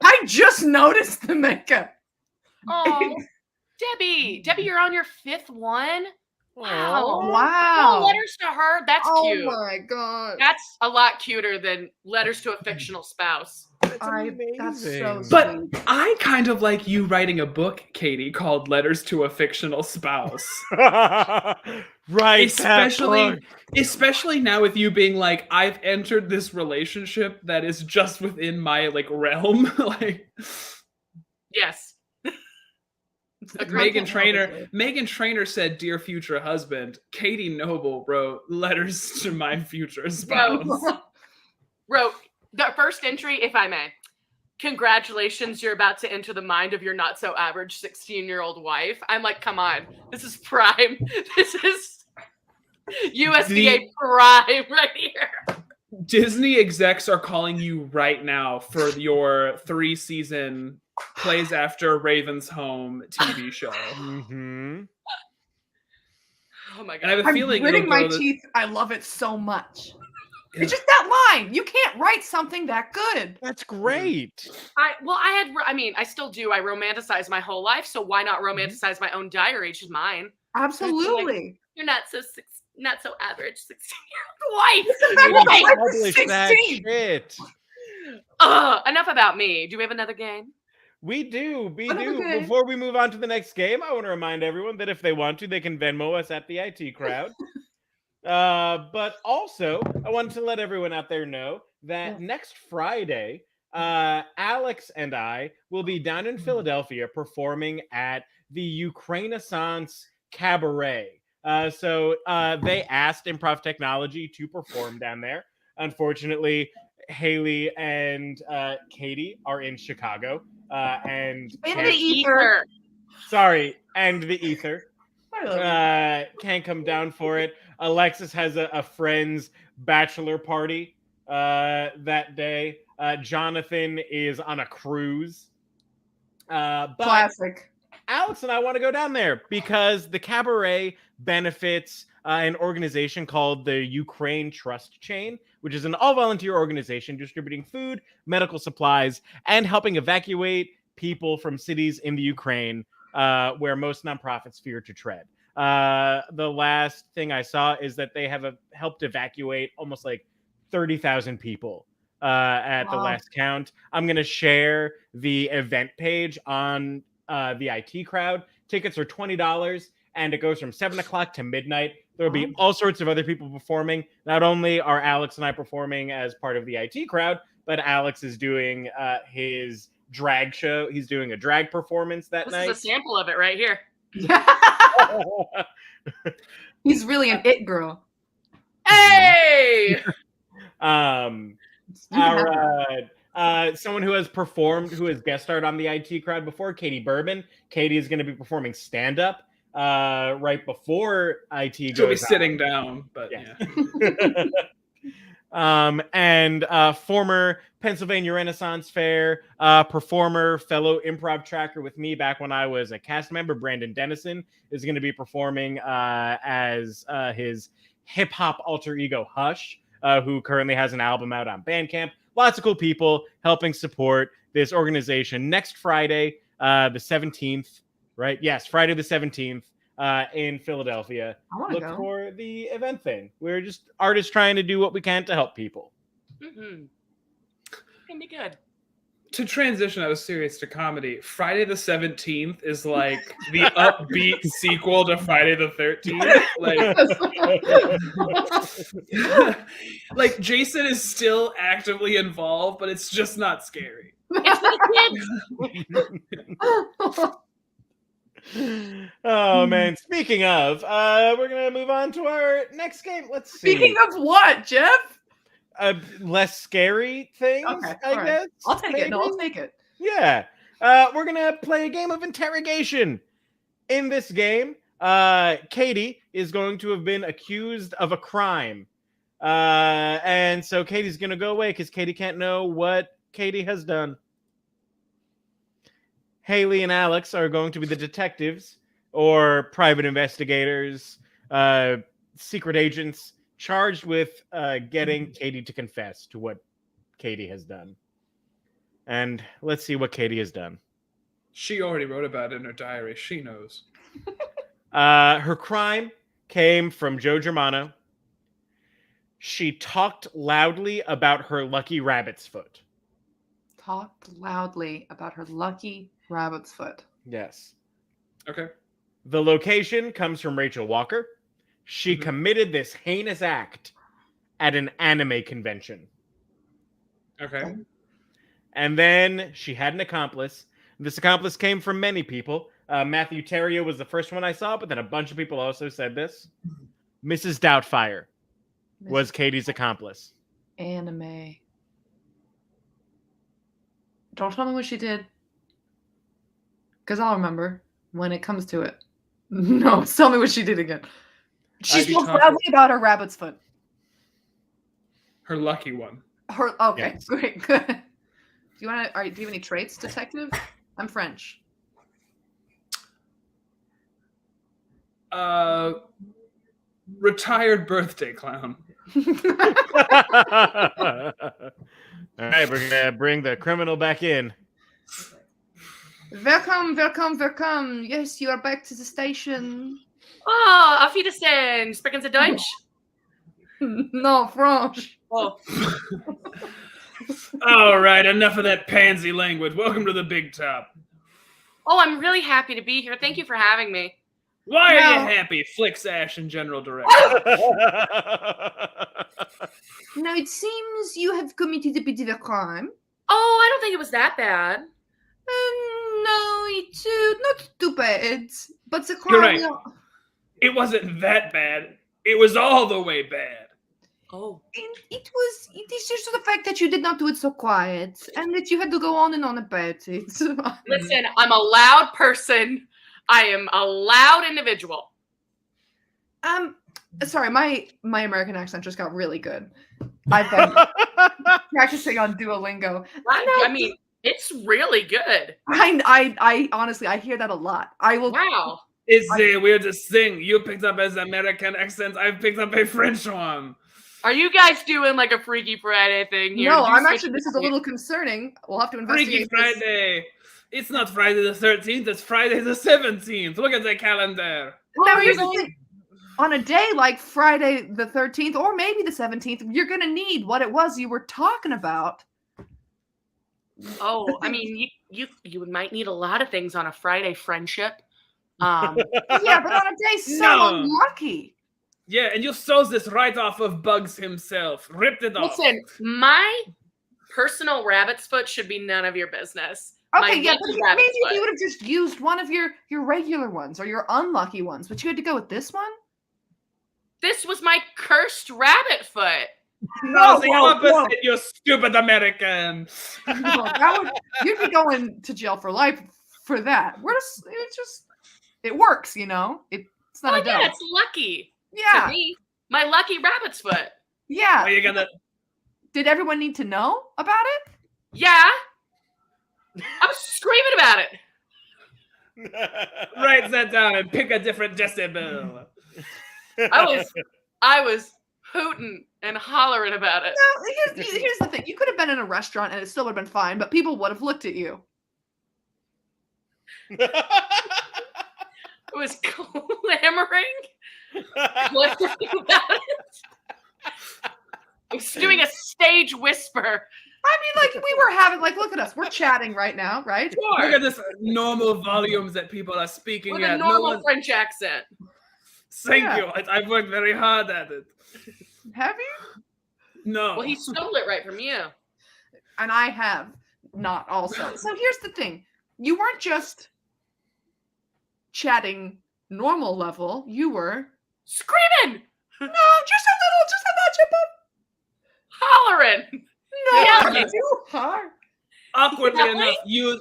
I just noticed the makeup. Oh, Debbie, you're on your 5th one. Wow. Wow. Oh, letters to her. That's cute. Oh my god. That's a lot cuter than letters to a fictional spouse. That's so But sweet. I kind of like you writing a book, Katie, called "Letters to a Fictional Spouse." Right. Especially now with you being like, I've entered this relationship that is just within my like realm. Like, yes. Megan Trainor said, "Dear future husband." Katie Noble wrote "Letters to my future spouse." Wrote the first entry, if I may. Congratulations, you're about to enter the mind of your not so average 16-year-old wife. I'm like, come on, this is prime. This is USDA prime right here. Disney execs are calling you right now for your 3-season plays after Raven's Home TV show. Mm-hmm. Oh my god! And I have a feeling I'm gritting my teeth. I love it so much. It's just that line. You can't write something that good. That's great. I still do. I romanticize my whole life, so why not romanticize my own diary, which is mine? Absolutely. Like, you're not so average 16-year-old wife. Publish that shit. Enough about me. Do we have another game? We do. Okay. Before we move on to the next game, I want to remind everyone that if they want to, they can Venmo us at the IT Crowd. But also, I wanted to let everyone out there know that next Friday, Alex and I will be down in Philadelphia performing at the Ukraineissance Cabaret. So they asked Improv Technology to perform down there. Unfortunately, Haley and Katie are in Chicago. and the ether. Sorry, and the ether. Can't come down for it. Alexis has a friend's bachelor party that day. Jonathan is on a cruise. But Classic. Alex and I want to go down there because the cabaret benefits an organization called the Ukraine Trust Chain, which is an all-volunteer organization distributing food, medical supplies, and helping evacuate people from cities in the Ukraine where most nonprofits fear to tread. The last thing I saw is that they have helped evacuate almost like 30,000 people at the last count. I'm going to share the event page on the IT crowd. Tickets are $20 and it goes from 7 o'clock to midnight. There will be all sorts of other people performing. Not only are Alex and I performing as part of the IT crowd, but Alex is doing his drag show. He's doing a drag performance that night. This is a sample of it right here. He's really an it girl. Hey! Someone who has performed, who has guest starred on the IT crowd before, Katie Bourbon. Katie is going to be performing stand-up right before IT goes. She'll be sitting down, but yeah. And former Pennsylvania Renaissance Fair performer, fellow improv tracker with me back when I was a cast member, Brandon Dennison, is going to be performing as his hip-hop alter ego, Hush, who currently has an album out on Bandcamp. Lots of cool people helping support this organization. Next Friday, the 17th, right? Yes, Friday the 17th in Philadelphia. Look for the event thing. We're just artists trying to do what we can to help people. Mm-hmm. Can be good. To transition out of serious to comedy, Friday the 17th is like the upbeat sequel to Friday the 13th. Like Jason is still actively involved, but it's just not scary. It's for the kids. Oh man! Speaking of, we're gonna move on to our next game. Let's see. Speaking of what, Jeff? Less scary things, okay, I guess. I'll take it. No, I'll take it. Yeah. We're gonna play a game of interrogation. In this game, Katie is going to have been accused of a crime. And so Katie's gonna go away because Katie can't know what Katie has done. Haley and Alex are going to be the detectives or private investigators, secret agents charged with getting Katie to confess to what Katie has done. And let's see what Katie has done. She already wrote about it in her diary. She knows. Her crime came from Joe Germano. She talked loudly about her lucky rabbit's foot. Talked loudly about her lucky rabbit's foot. Yes. Okay. The location comes from Rachel Walker. She committed this heinous act at an anime convention. Okay. And then she had an accomplice. This accomplice came from many people. Matthew Terrio was the first one I saw, but then a bunch of people also said this. Mrs. Doubtfire was Katie's accomplice. Anime. Don't tell me what she did. Because I'll remember when it comes to it. No, tell me what she did again. She spoke loudly about her rabbit's foot. Her lucky one. Okay, yes. Great, good. Do you have any traits, detective? I'm French. Retired birthday clown. All right, we're gonna bring the criminal back in. Welcome, welcome, welcome. Yes, you are back to the station. Oh, auf Wiedersehen. Sprechen Sie Deutsch? No, French. Oh. All right, enough of that pansy language. Welcome to the big top. Oh, I'm really happy to be here. Thank you for having me. Why are you happy? Flicks Ash and General Director. Now, it seems you have committed a bit of a crime. Oh, I don't think it was that bad. No, it's not too bad. But the crime... You're right. It wasn't that bad. It was all the way bad. Oh. It's just the fact that you did not do it so quiet and that you had to go on and on about it. Listen, I'm a loud person. I am a loud individual. Sorry, my American accent just got really good. I've been practicing on Duolingo. I mean, it's really good. I honestly, I hear that a lot. I will. Wow. It's the weirdest thing. You picked up as American accent. I've picked up a French one. Are you guys doing like a Freaky Friday thing here? No, I'm actually. This is a little concerning. We'll have to investigate. Freaky Friday. It's not Friday the 13th. It's Friday the 17th. Look at the calendar. Now here's the thing. On a day like Friday the 13th, or maybe the 17th, you're gonna need what it was you were talking about. Oh, I mean, you might need a lot of things on a Friday friendship. Yeah, but on a day so unlucky. Yeah, and you stole this right off of Bugs himself. Ripped it off. Listen, my personal rabbit's foot should be none of your business. Okay, yeah, but maybe you would have just used one of your regular ones or your unlucky ones, but you had to go with this one? This was my cursed rabbit foot. No, the opposite, you stupid American. You'd be going to jail for life for that. It works, you know? It's not a yeah, it's lucky. Yeah. To me, my lucky rabbit's foot. Yeah. Are you gonna... Did everyone need to know about it? Yeah. I was screaming about it. Write that down and pick a different decibel. I was hooting and hollering about it. No, here's the thing. You could have been in a restaurant and it still would have been fine, but people would have looked at you. It was clamoring about it. I was doing a stage whisper. I mean, like, we were having, like, look at us. We're chatting right now, right? Sure. Look at this normal volumes that people are speaking with at. a normal French accent. Thank you. I've worked very hard at it. Have you? No. Well, he stole it right from you. And I have not also. So here's the thing. You weren't just chatting normal level. You were screaming. No, just a notch above. Hollering. No, too hard. Awkwardly enough, you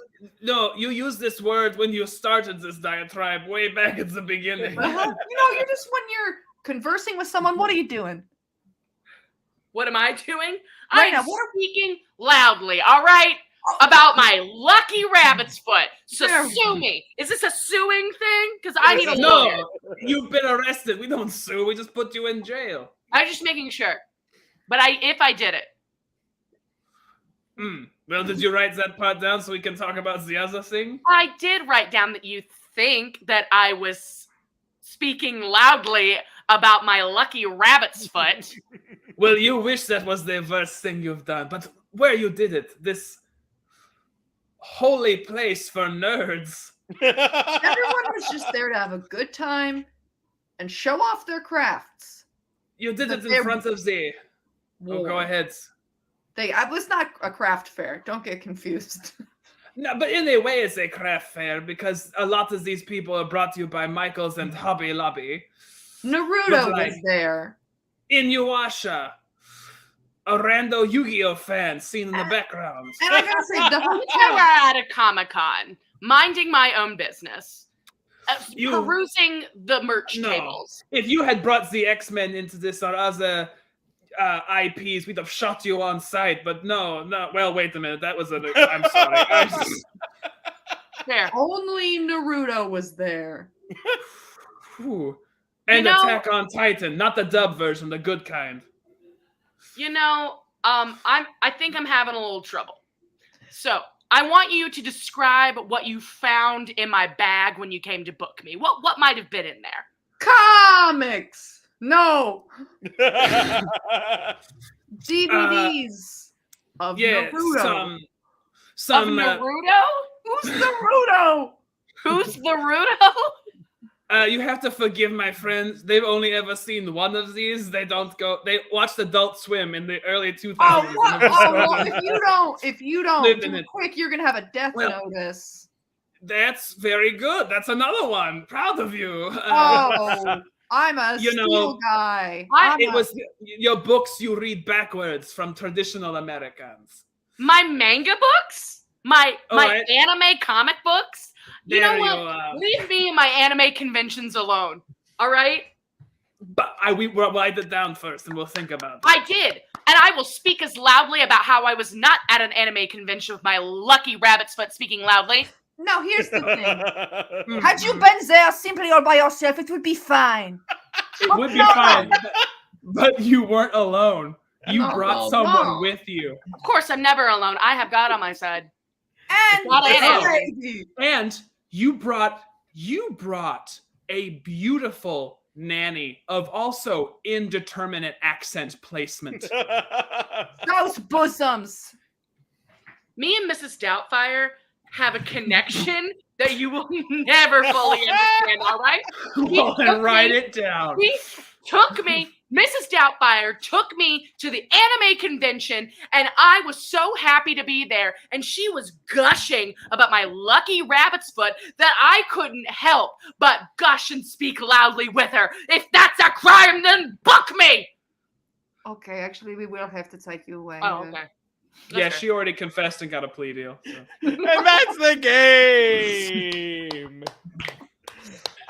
used this word when you started this diatribe way back at the beginning. You're just when you're conversing with someone, what are you doing? What am I doing? Right I'm speaking loudly, all right? About my lucky rabbit's foot. So sue me. Is this a suing thing? Because I need a lawyer. No, you've been arrested. We don't sue. We just put you in jail. I'm just making sure. But if I did it. Well, did you write that part down so we can talk about the other thing? I did write down that you think that I was speaking loudly about my lucky rabbit's foot. Well, you wish that was the worst thing you've done, but where you did it, this holy place for nerds. Everyone was just there to have a good time and show off their crafts. You did it in front of the... Oh, go ahead. It was not a craft fair. Don't get confused. No, but in a way it's a craft fair because a lot of these people are brought to you by Michaels and Hobby Lobby. Naruto was there. Inuyasha. A rando Yu-Gi-Oh fan seen in the background. And I gotta say, the hotel at a Comic-Con, minding my own business, perusing the merch tables. If you had brought the X-Men into this or other IPs, we'd have shot you on sight. But no. Well, wait a minute. That was I'm sorry. There. Only Naruto was there. And Attack on Titan, not the dub version, the good kind. I think I'm having a little trouble. So I want you to describe what you found in my bag when you came to book me. What might have been in there? Comics. No. DVDs of Naruto. Some of Naruto? Who's Naruto? Who's Naruto? You have to forgive my friends. They've only ever seen one of these. They watched Adult Swim in the early 2000s. Well, if you don't do it quick, you're gonna have a death notice. That's very good. That's another one. Proud of you. I'm a steel guy. It was your books you read backwards from traditional Americans. My manga books? My anime comic books? You know what? Leave me and my anime conventions alone. All right? But we'll write it down first and we'll think about it. I did. And I will speak as loudly about how I was not at an anime convention with my lucky rabbit's foot speaking loudly. No, here's the thing. Had you been there simply all by yourself, it would be fine. It would be fine. But you weren't alone. You brought someone with you. Of course, I'm never alone. I have God on my side. And you brought a beautiful nanny of also indeterminate accent placement. Those bosoms. Me and Mrs. Doubtfire have a connection that you will never fully understand, all right? Write it down. Mrs. Doubtfire took me to the anime convention, and I was so happy to be there, and she was gushing about my lucky rabbit's foot that I couldn't help but gush and speak loudly with her. If that's a crime, then book me! Okay, actually, we will have to take you away. Oh, okay. Yeah, she already confessed and got a plea deal. So. And that's the game.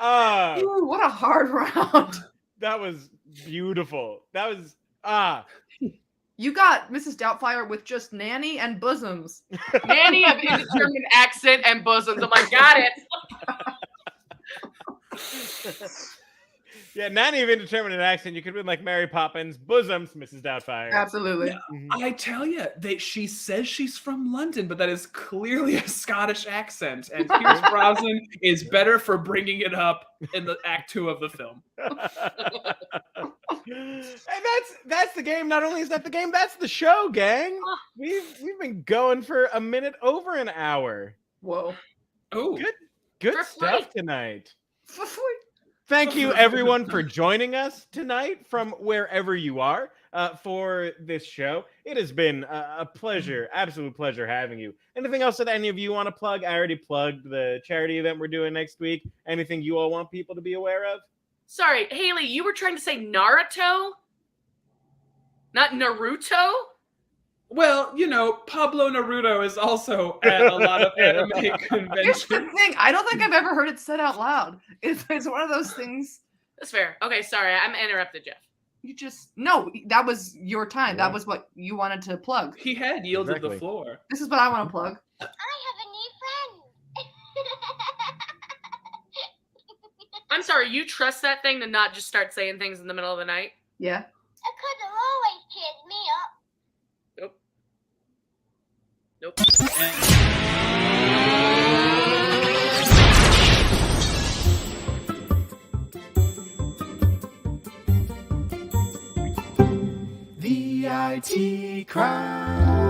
Ooh, what a hard round. That was beautiful. That was You got Mrs. Doubtfire with just nanny and bosoms. Nanny of indeterminate accent and bosoms. I'm like, got it. Yeah, nanny of indeterminate accent. You could read like Mary Poppins, bosoms, Mrs. Doubtfire. Absolutely. Yeah. I tell you, she says she's from London, but that is clearly a Scottish accent. And Pierce Brosnan is better for bringing it up in the Act 2 of the film. And that's the game. Not only is that the game, that's the show, gang. We've been going for a minute over an hour. Whoa. Oh, good stuff tonight. Thank you, everyone, for joining us tonight from wherever you are for this show. It has been a pleasure, absolute pleasure having you. Anything else that any of you want to plug? I already plugged the charity event we're doing next week. Anything you all want people to be aware of? Sorry, Haley, you were trying to say Naruto? Not Naruto? Well, Pablo Naruto is also at a lot of anime conventions. Here's the thing. I don't think I've ever heard it said out loud. It's one of those things. That's fair. Okay, sorry. I'm interrupted, Jeff. No, that was your time. Yeah. That was what you wanted to plug. He had yielded the floor. This is what I want to plug. I have a new friend. I'm sorry, you trust that thing to not just start saying things in the middle of the night? Yeah. It could have always cheered me up. Nope. The IT Crowd.